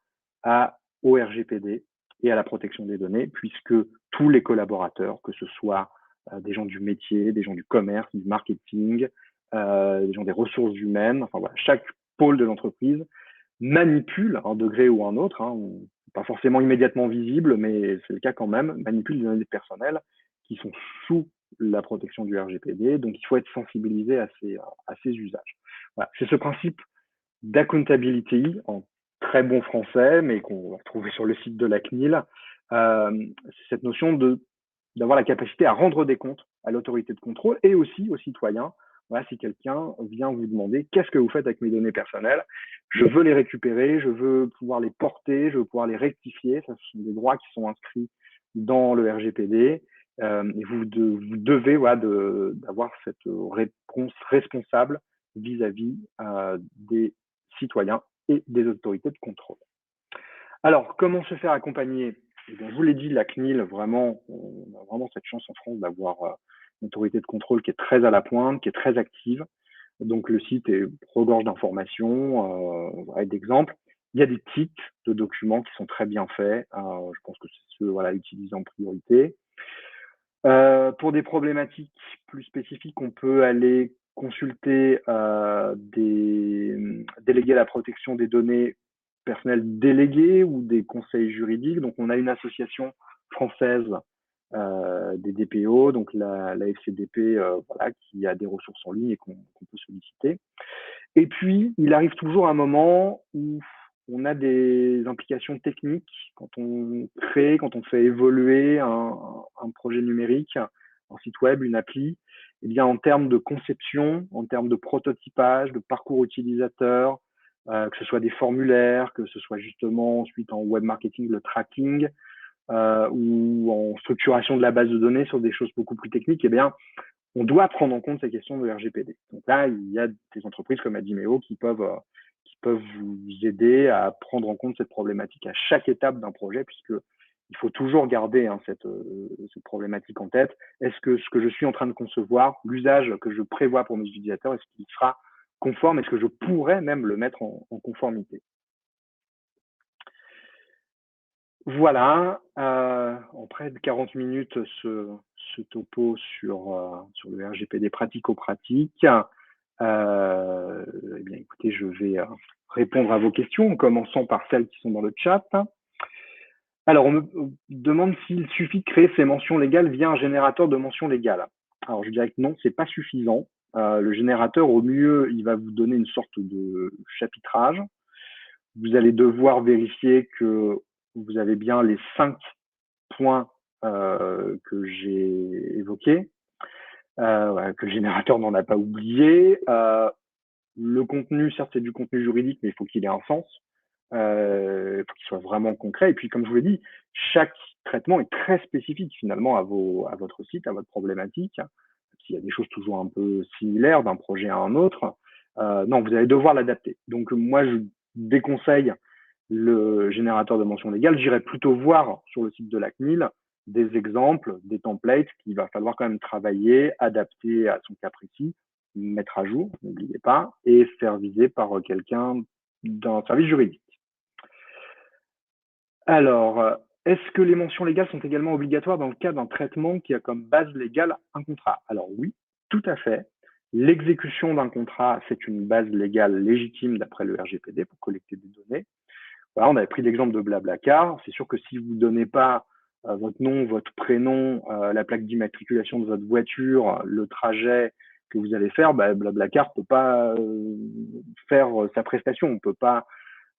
au RGPD et à la protection des données, puisque tous les collaborateurs, que ce soit des gens du métier, des gens du commerce, du marketing, des gens des ressources humaines, enfin voilà, chaque pôle de l'entreprise manipule, un degré ou un autre, pas forcément immédiatement visible, mais c'est le cas quand même, manipule les données personnelles qui sont sous la protection du RGPD. Donc, il faut être sensibilisé à ces usages. Voilà. C'est ce principe d'accountability en très bon français, mais qu'on va trouver sur le site de la CNIL. C'est cette notion d'avoir la capacité à rendre des comptes à l'autorité de contrôle et aussi aux citoyens. Voilà, si quelqu'un vient vous demander qu'est-ce que vous faites avec mes données personnelles, je veux les récupérer, je veux pouvoir les porter, je veux pouvoir les rectifier. Ça, ce sont des droits qui sont inscrits dans le RGPD. Et vous devez d'avoir cette réponse responsable vis-à-vis des citoyens et des autorités de contrôle. Alors, comment se faire accompagner? Je vous l'ai dit, la CNIL, vraiment, on a vraiment cette chance en France d'avoir une autorité de contrôle qui est très à la pointe, qui est très active. Donc, le site regorge d'informations et d'exemples. Il y a des kits de documents qui sont très bien faits. Je pense que c'est ceux utilisés en priorité. Pour des problématiques plus spécifiques, on peut aller consulter des délégués à la protection des données personnelles délégués ou des conseils juridiques. Donc, on a une association française des DPO, donc la FCDP, qui a des ressources en ligne et qu'on peut solliciter. Et puis, il arrive toujours un moment où on a des implications techniques quand on fait évoluer un projet numérique, un site web, une appli. Eh bien, en termes de conception, en termes de prototypage, de parcours utilisateur, que ce soit des formulaires, que ce soit justement ensuite en web marketing, le tracking, ou en structuration de la base de données sur des choses beaucoup plus techniques, eh bien, on doit prendre en compte ces questions de RGPD. Donc là, il y a des entreprises comme Adimeo qui peuvent vous aider à prendre en compte cette problématique à chaque étape d'un projet, puisque il faut toujours garder cette problématique en tête. Est-ce que ce que je suis en train de concevoir, l'usage que je prévois pour mes utilisateurs, est-ce qu'il sera conforme? Est-ce que je pourrais même le mettre en conformité? Voilà, en près de 40 minutes, ce topo sur le RGPD pratico-pratique. Eh bien, écoutez, je vais répondre à vos questions en commençant par celles qui sont dans le chat. Alors, on me demande s'il suffit de créer ces mentions légales via un générateur de mentions légales. Alors, je dirais que non, c'est pas suffisant. Le générateur, au mieux, il va vous donner une sorte de chapitrage. Vous allez devoir vérifier que vous avez bien les 5 points que j'ai évoqués, que le générateur n'en a pas oublié. Le contenu, certes, c'est du contenu juridique, mais il faut qu'il ait un sens. Il faut qu'il soit vraiment concret. Et puis, comme je vous l'ai dit, chaque traitement est très spécifique finalement à votre site, à votre problématique. S'il y a des choses toujours un peu similaires d'un projet à un autre, non, vous allez devoir l'adapter. Donc, moi, je déconseille le générateur de mentions légales. J'irai plutôt voir sur le site de la CNIL des exemples, des templates qu'il va falloir quand même travailler, adapter à son cas précis, mettre à jour, n'oubliez pas, et faire viser par quelqu'un d'un service juridique. Alors, est-ce que les mentions légales sont également obligatoires dans le cas d'un traitement qui a comme base légale un contrat? Alors oui, tout à fait. L'exécution d'un contrat, c'est une base légale légitime d'après le RGPD pour collecter des données. Voilà, on avait pris l'exemple de Blablacar. C'est sûr que si vous ne donnez pas votre nom, votre prénom, la plaque d'immatriculation de votre voiture, le trajet que vous allez faire, bah, Blablacar ne peut pas faire sa prestation. On ne peut pas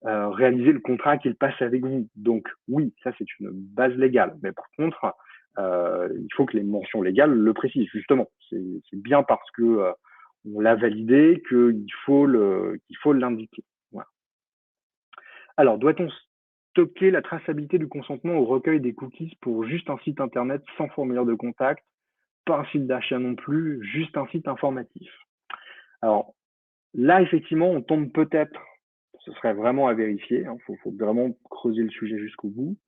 réaliser le contrat qu'il passe avec vous. Donc oui, ça c'est une base légale. Mais par contre, il faut que les mentions légales le précisent. Justement, c'est bien parce que on l'a validé qu'il faut l'indiquer. Voilà. Alors, doit-on stocker la traçabilité du consentement au recueil des cookies pour juste un site internet sans formulaire de contact, pas un site d'achat non plus, juste un site informatif? Alors là, effectivement, on tombe peut-être, ce serait vraiment à vérifier, hein, faut vraiment creuser le sujet jusqu'au bout.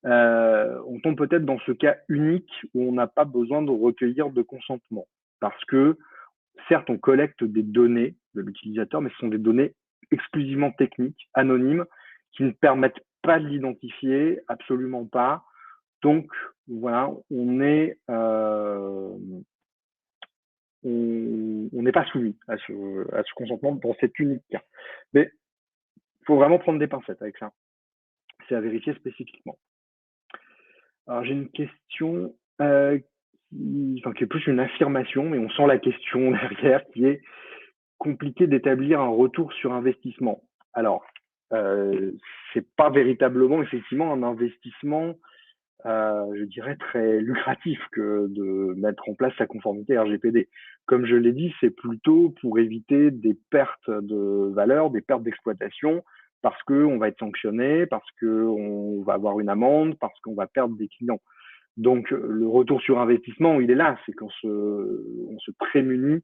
On tombe peut-être dans ce cas unique où on n'a pas besoin de recueillir de consentement. Parce que, certes, on collecte des données de l'utilisateur, mais ce sont des données exclusivement techniques, anonymes, qui ne permettent pas de l'identifier, absolument pas. Donc, voilà, on n'est pas soumis à ce consentement dans cet unique cas. Mais il faut vraiment prendre des pincettes avec ça. C'est à vérifier spécifiquement. Alors, j'ai une question qui est plus une affirmation, mais on sent la question derrière, qui est compliqué d'établir un retour sur investissement. Alors, c'est pas véritablement effectivement un investissement, je dirais, très lucratif que de mettre en place sa conformité RGPD. Comme je l'ai dit, c'est plutôt pour éviter des pertes de valeur, des pertes d'exploitation, parce qu'on va être sanctionné, parce qu'on va avoir une amende, parce qu'on va perdre des clients. Donc, le retour sur investissement, il est là, c'est qu'on se prémunit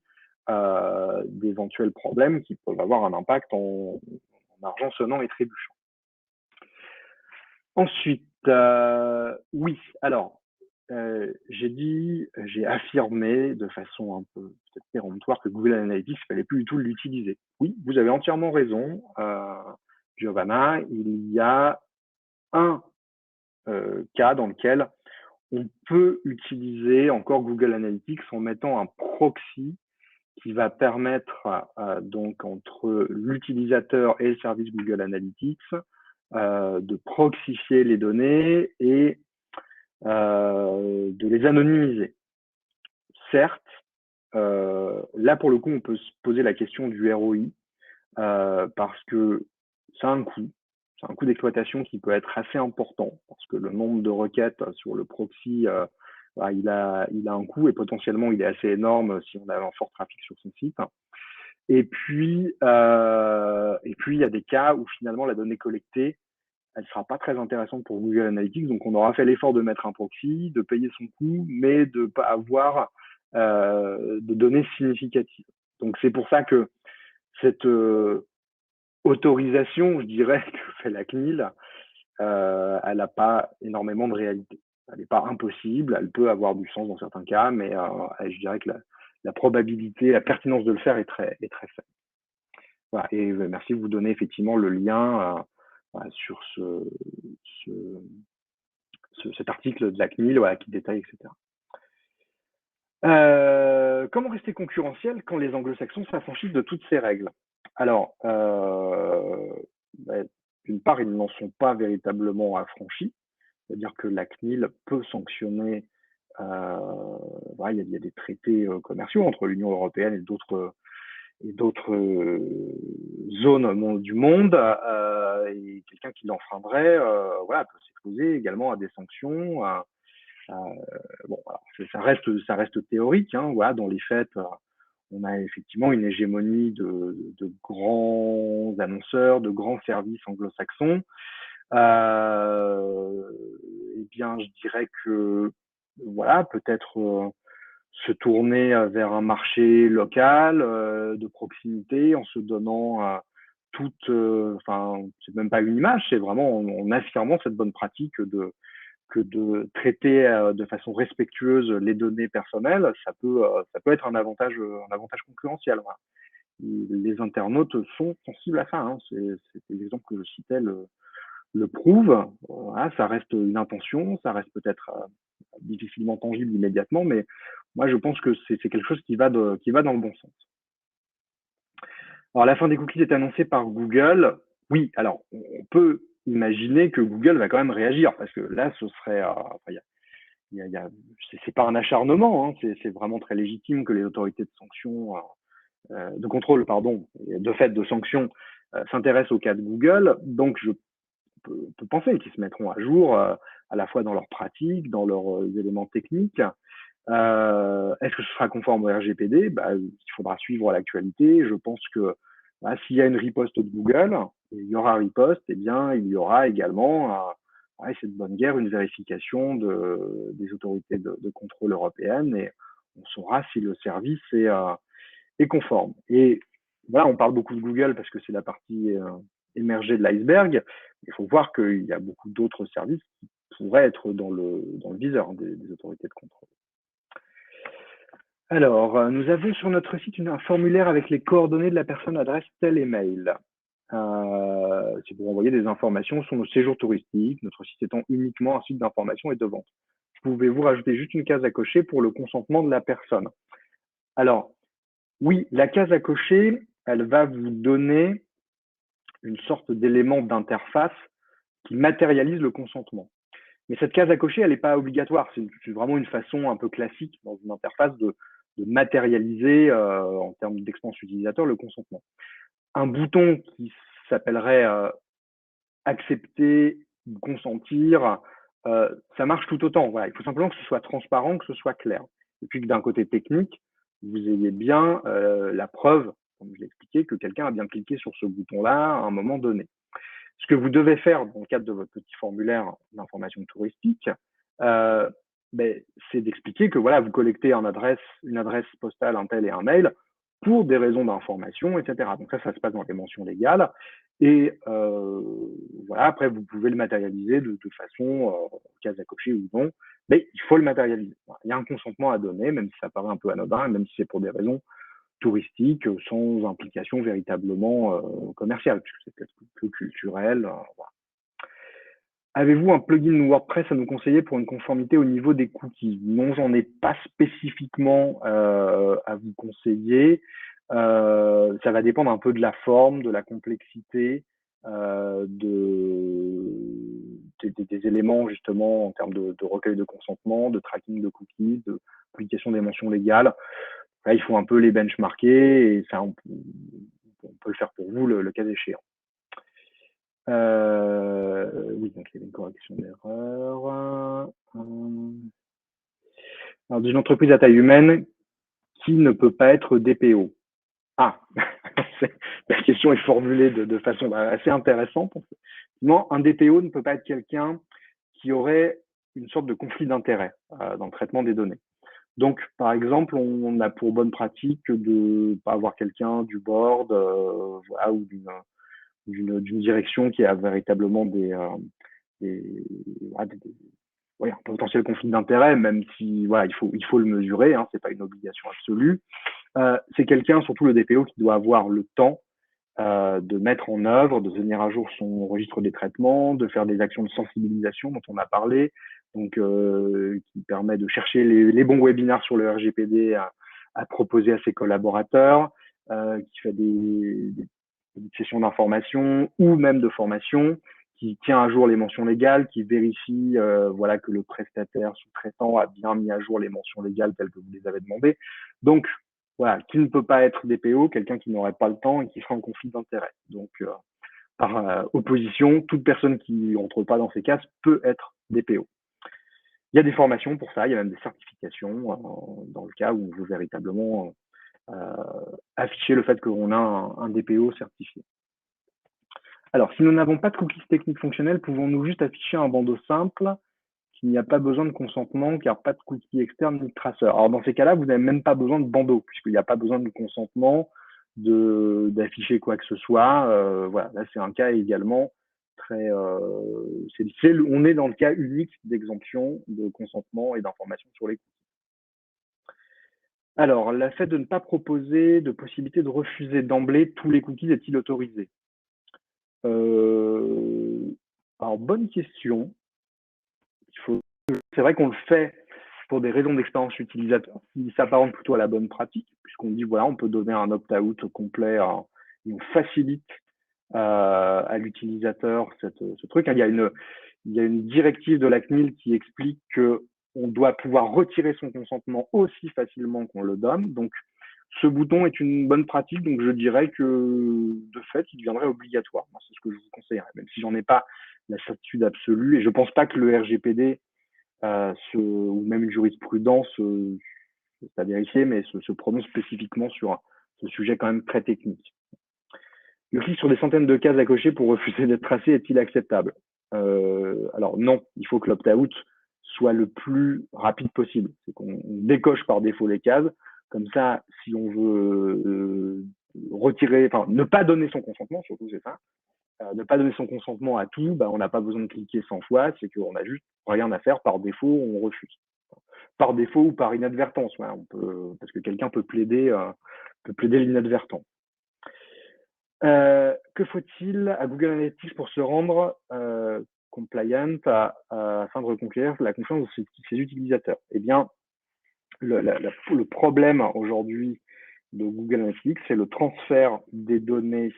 d'éventuels problèmes qui peuvent avoir un impact en argent sonnant et trébuchant. Ensuite, oui, alors, j'ai affirmé de façon un peu peut-être péremptoire que Google Analytics, il fallait plus du tout l'utiliser. Oui, vous avez entièrement raison, Giovanna, il y a un cas dans lequel on peut utiliser encore Google Analytics en mettant un proxy qui va permettre donc entre l'utilisateur et le service Google Analytics de proxifier les données et de les anonymiser. Certes, là pour le coup, on peut se poser la question du ROI parce que ça a un coût. C'est un coût d'exploitation qui peut être assez important parce que le nombre de requêtes sur le proxy, il a un coût et potentiellement il est assez énorme si on a un fort trafic sur son site. Et puis, il y a des cas où finalement la donnée collectée, elle sera pas très intéressante pour Google Analytics. Donc, on aura fait l'effort de mettre un proxy, de payer son coût, mais de pas avoir de données significatives. Donc, c'est pour ça que cette autorisation, je dirais, que fait la CNIL, elle n'a pas énormément de réalité. Elle n'est pas impossible, elle peut avoir du sens dans certains cas, mais je dirais que la probabilité, la pertinence de le faire est très faible. Voilà, et merci de vous donner effectivement le lien sur cet article de la CNIL qui détaille, etc. Comment rester concurrentiel quand les anglo-saxons s'affranchissent de toutes ces règles? Alors, d'une part, ils n'en sont pas véritablement affranchis, c'est-à-dire que la CNIL peut sanctionner, il y a des traités commerciaux entre l'Union européenne et d'autres zones du monde, et quelqu'un qui l'enfreindrait peut s'exposer également à des sanctions. Ça reste théorique, hein, dans les faits, on a effectivement une hégémonie de grands annonceurs, de grands services anglo-saxons. Eh bien, je dirais que peut-être se tourner vers un marché local de proximité en se donnant c'est même pas une image, c'est vraiment en affirmant cette bonne pratique que de traiter de façon respectueuse les données personnelles, ça peut être un avantage concurrentiel. Voilà. Les internautes sont sensibles à ça. Hein. C'est l'exemple que je citais le prouve. Voilà, ça reste une intention, ça reste peut-être difficilement tangible immédiatement, mais moi je pense que c'est quelque chose qui va dans le bon sens. Alors la fin des cookies est annoncée par Google. Oui, alors on peut imaginer que Google va quand même réagir parce que là ce serait, c'est pas un acharnement, hein, c'est vraiment très légitime que les autorités de sanction, de contrôle, pardon, et de fait de sanction s'intéressent au cas de Google. Donc je peut penser qu'ils se mettront à jour à la fois dans leurs pratiques, dans leurs éléments techniques. Est-ce que ce sera conforme au RGPD? Bah, il faudra suivre l'actualité. Je pense que bah, s'il y a une riposte de Google, il y aura riposte, eh bien, il y aura également, cette bonne guerre, une vérification des autorités de contrôle européennes et on saura si le service est conforme. Et voilà, on parle beaucoup de Google parce que c'est la partie émergée de l'iceberg. Il faut voir qu'il y a beaucoup d'autres services qui pourraient être dans le viseur des autorités de contrôle. Alors, nous avons sur notre site un formulaire avec les coordonnées de la personne, adresse, tel et mail. C'est pour envoyer des informations sur nos séjours touristiques, notre site étant uniquement un site d'information et de vente. Pouvez-vous rajouter juste une case à cocher pour le consentement de la personne? Alors, oui, la case à cocher, elle va vous donner une sorte d'élément d'interface qui matérialise le consentement. Mais cette case à cocher, elle n'est pas obligatoire. C'est vraiment une façon un peu classique dans une interface de matérialiser en termes d'expérience utilisateur le consentement. Un bouton qui s'appellerait accepter, consentir, ça marche tout autant. Voilà. Il faut simplement que ce soit transparent, que ce soit clair. Et puis que d'un côté technique, vous ayez bien la preuve, comme je l'ai expliqué, que quelqu'un a bien cliqué sur ce bouton-là à un moment donné. Ce que vous devez faire dans le cadre de votre petit formulaire d'information touristique, c'est d'expliquer que voilà, vous collectez une adresse postale, un tel et un mail pour des raisons d'information, etc. Donc ça se passe dans les mentions légales. Et voilà, après, vous pouvez le matérialiser de façon case à cocher ou non, mais il faut le matérialiser. Voilà. Il y a un consentement à donner, même si ça paraît un peu anodin, même si c'est pour des raisons touristique sans implication véritablement commerciale, puisque c'est peut-être plus culturel. Voilà. Avez-vous un plugin WordPress à nous conseiller pour une conformité au niveau des cookies? Non, j'en ai pas spécifiquement à vous conseiller. Ça va dépendre un peu de la forme, de la complexité, des éléments justement en termes de recueil de consentement, de tracking de cookies, de publication des mentions légales. Là, il faut un peu les benchmarker et ça, on peut le faire pour vous le cas échéant. Oui, donc il y avait une correction d'erreur. Alors, d'une entreprise à taille humaine qui ne peut pas être DPO. Ah, la question est formulée de façon assez intéressante. Non, un DPO ne peut pas être quelqu'un qui aurait une sorte de conflit d'intérêt dans le traitement des données. Donc, par exemple, on a pour bonne pratique de pas avoir quelqu'un du board voilà, ou d'une direction qui a véritablement un potentiel conflit d'intérêt, même si voilà, il faut le mesurer, hein, c'est pas une obligation absolue. C'est quelqu'un, surtout le DPO, qui doit avoir le temps de mettre en œuvre, de tenir à jour son registre des traitements, de faire des actions de sensibilisation dont on a parlé, donc qui permet de chercher les bons webinaires sur le RGPD à proposer à ses collaborateurs, qui fait des sessions d'information ou même de formation, qui tient à jour les mentions légales, qui vérifie voilà, que le prestataire sous-traitant a bien mis à jour les mentions légales telles que vous les avez demandées. Donc, voilà, qui ne peut pas être DPO, quelqu'un qui n'aurait pas le temps et qui sera en conflit d'intérêt. Donc, par opposition, toute personne qui entre pas dans ces cases peut être DPO. Il y a des formations pour ça, il y a même des certifications dans le cas où on veut véritablement afficher le fait qu'on a un DPO certifié. Alors, si nous n'avons pas de cookies techniques fonctionnels, pouvons-nous juste afficher un bandeau simple qu'il n'y a pas besoin de consentement car pas de cookies externes ni de traceurs? Alors, dans ces cas-là, vous n'avez même pas besoin de bandeau puisqu'il n'y a pas besoin de consentement d'afficher quoi que ce soit. Voilà, là, c'est un cas également serait, on est dans le cas unique d'exemption de consentement et d'information sur les cookies. Alors, le fait de ne pas proposer de possibilité de refuser d'emblée tous les cookies est-il autorisé? Alors, bonne question. C'est vrai qu'on le fait pour des raisons d'expérience utilisateur, qui s'apparente plutôt à la bonne pratique, puisqu'on dit voilà, on peut donner un opt-out complet et on facilite à l'utilisateur ce truc. Il y a une directive de la CNIL qui explique que on doit pouvoir retirer son consentement aussi facilement qu'on le donne. Donc, ce bouton est une bonne pratique, donc je dirais que de fait, il deviendrait obligatoire. C'est ce que je vous conseillerais, même si j'en ai pas la certitude absolue. Et je pense pas que le RGPD ou même une jurisprudence, c'est à vérifier, mais se prononce spécifiquement sur ce sujet quand même très technique. Le clic sur des centaines de cases à cocher pour refuser d'être tracé est-il acceptable? Alors non, il faut que l'opt-out soit le plus rapide possible. C'est qu'on décoche par défaut les cases. Comme ça, si on veut retirer, enfin ne pas donner son consentement, surtout c'est ça, ne pas donner son consentement à tout, on n'a pas besoin de cliquer 100 fois, c'est qu'on a juste rien à faire, par défaut, on refuse. Par défaut ou par inadvertance, voilà, parce que quelqu'un peut plaider l'inadvertant. Que faut-il à Google Analytics pour se rendre compliant afin de reconquérir la confiance de ses utilisateurs? Eh bien, le problème aujourd'hui de Google Analytics, c'est le transfert des données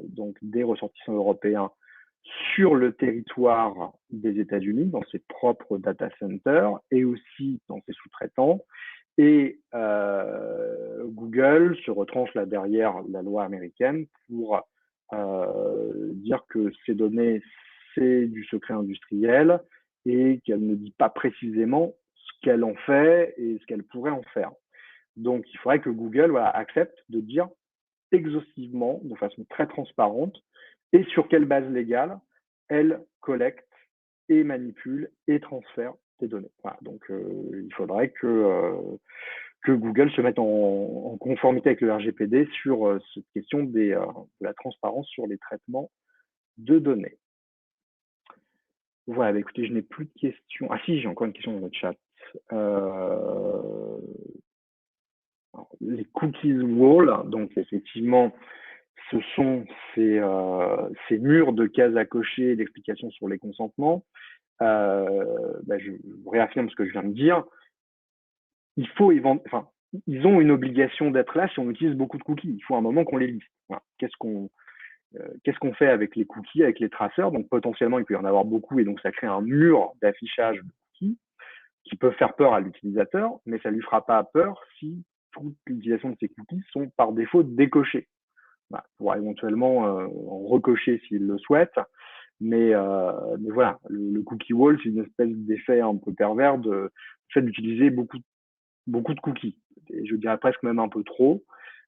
donc des ressortissants européens sur le territoire des États-Unis, dans ses propres data centers et aussi dans ses sous-traitants. Et Google se retranche là derrière la loi américaine pour dire que ces données, c'est du secret industriel et qu'elle ne dit pas précisément ce qu'elle en fait et ce qu'elle pourrait en faire. Donc, il faudrait que Google accepte de dire exhaustivement, de façon très transparente, et sur quelle base légale elle collecte et manipule et transfère ces données. Voilà, donc, il faudrait que Google se mette en conformité avec le RGPD sur cette question de la transparence sur les traitements de données. Voilà, écoutez, je n'ai plus de questions. Ah si, j'ai encore une question dans le chat. Les cookies wall, donc effectivement, ce sont ces murs de cases à cocher d'explications sur les consentements. Je réaffirme ce que je viens de dire. Ils ont une obligation d'être là si on utilise beaucoup de cookies. Il faut un moment qu'on les liste. Voilà. Qu'est-ce qu'on fait avec les cookies, avec les traceurs? Donc potentiellement, il peut y en avoir beaucoup et donc ça crée un mur d'affichage de cookies qui peut faire peur à l'utilisateur, mais ça ne lui fera pas peur si toute l'utilisation de ces cookies sont par défaut décochés. Il pourra éventuellement en recocher s'il le souhaite, mais voilà, le cookie wall, c'est une espèce d'effet un peu pervers de fait d'utiliser beaucoup de cookies, et je dirais presque même un peu trop.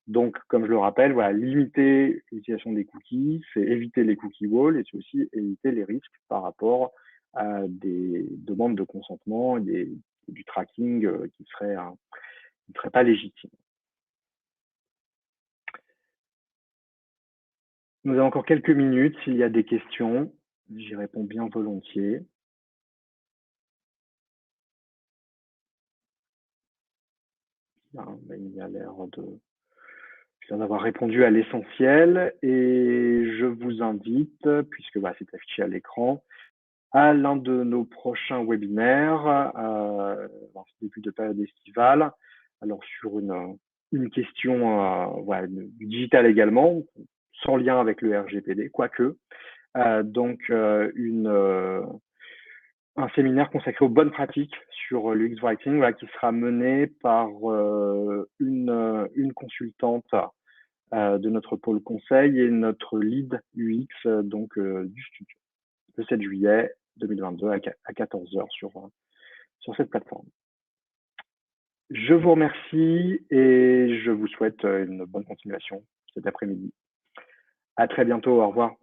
Donc, comme je le rappelle, voilà, limiter l'utilisation des cookies, c'est éviter les cookie walls et c'est aussi éviter les risques par rapport à des demandes de consentement et du tracking qui ne serait pas légitime. Nous avons encore quelques minutes. S'il y a des questions, j'y réponds bien volontiers. Il y a l'air d'avoir répondu à l'essentiel et je vous invite, puisque c'est affiché à l'écran, à l'un de nos prochains webinaires, ce début de période estivale, alors sur une question du digital également, sans lien avec le RGPD, quoique. Donc, un séminaire consacré aux bonnes pratiques sur l'UX Writing, qui sera mené par une consultante de notre pôle conseil et notre lead UX du studio, le 7 juillet 2022 à 14h sur cette plateforme. Je vous remercie et je vous souhaite une bonne continuation cet après-midi. À très bientôt, au revoir.